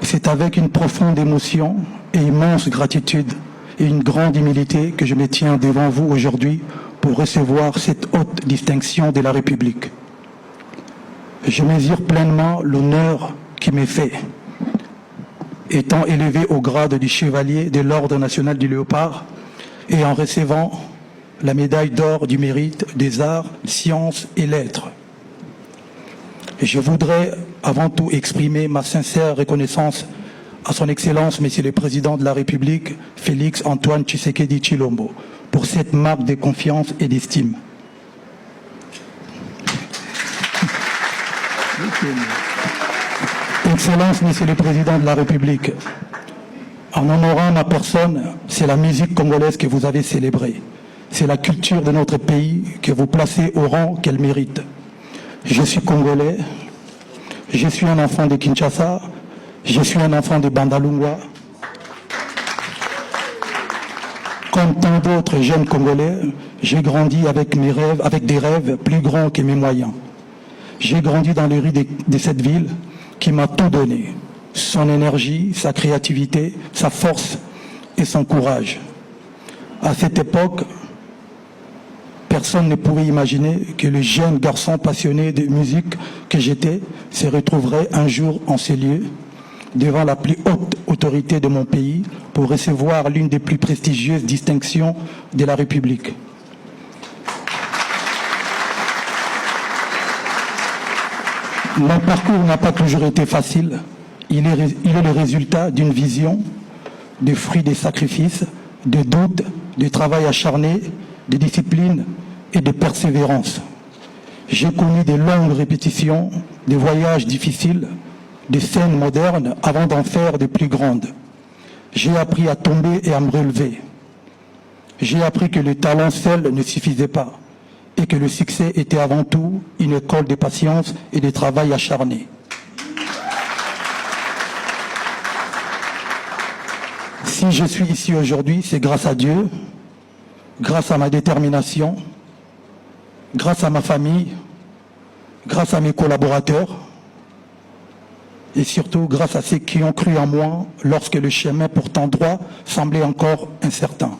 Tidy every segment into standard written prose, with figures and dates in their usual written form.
C'est avec une profonde émotion et immense gratitude et une grande humilité que je me tiens devant vous aujourd'hui pour recevoir cette haute distinction de la République. Je mesure pleinement l'honneur qui m'est fait, étant élevé au grade du chevalier de l'Ordre national du Léopard et en recevant la médaille d'or du mérite des arts, sciences et lettres. Je voudrais avant tout exprimer ma sincère reconnaissance à son Excellence, Monsieur le Président de la République, Félix Antoine Tshisekedi Tshilombo, pour cette marque de confiance et d'estime. Excellence, Monsieur le Président de la République, en honorant ma personne, c'est la musique congolaise que vous avez célébrée. C'est la culture de notre pays que vous placez au rang qu'elle mérite. Je suis congolais, je suis un enfant de Kinshasa, je suis un enfant de Bandalungwa. Comme tant d'autres jeunes Congolais, j'ai grandi avec mes rêves, avec des rêves plus grands que mes moyens. J'ai grandi dans les rues de cette ville qui m'a tout donné. Son énergie, sa créativité, sa force et son courage. À cette époque, personne ne pouvait imaginer que le jeune garçon passionné de musique que j'étais se retrouverait un jour en ces lieux, devant la plus haute autorité de mon pays, pour recevoir l'une des plus prestigieuses distinctions de la République. Mon parcours n'a pas toujours été facile. Il est le résultat d'une vision, de fruits des sacrifices, de doutes, de travail acharné, de discipline et de persévérance. J'ai connu de longues répétitions, des voyages difficiles, des scènes modernes avant d'en faire de plus grandes. J'ai appris à tomber et à me relever. J'ai appris que le talent seul ne suffisait pas et que le succès était avant tout une école de patience et de travail acharné. Si je suis ici aujourd'hui, c'est grâce à Dieu, grâce à ma détermination, grâce à ma famille, grâce à mes collaborateurs et surtout grâce à ceux qui ont cru en moi lorsque le chemin pourtant droit semblait encore incertain.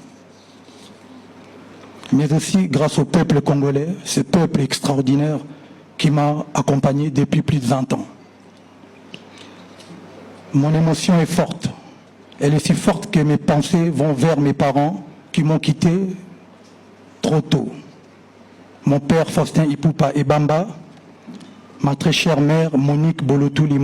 Mais aussi grâce au peuple congolais, ce peuple extraordinaire qui m'a accompagné depuis plus de 20 ans. Mon émotion est forte. Elle est si forte que mes pensées vont vers mes parents qui m'ont quitté trop tôt. Mon père Faustin Ipupa Ebamba, ma très chère mère Monique Bolotouli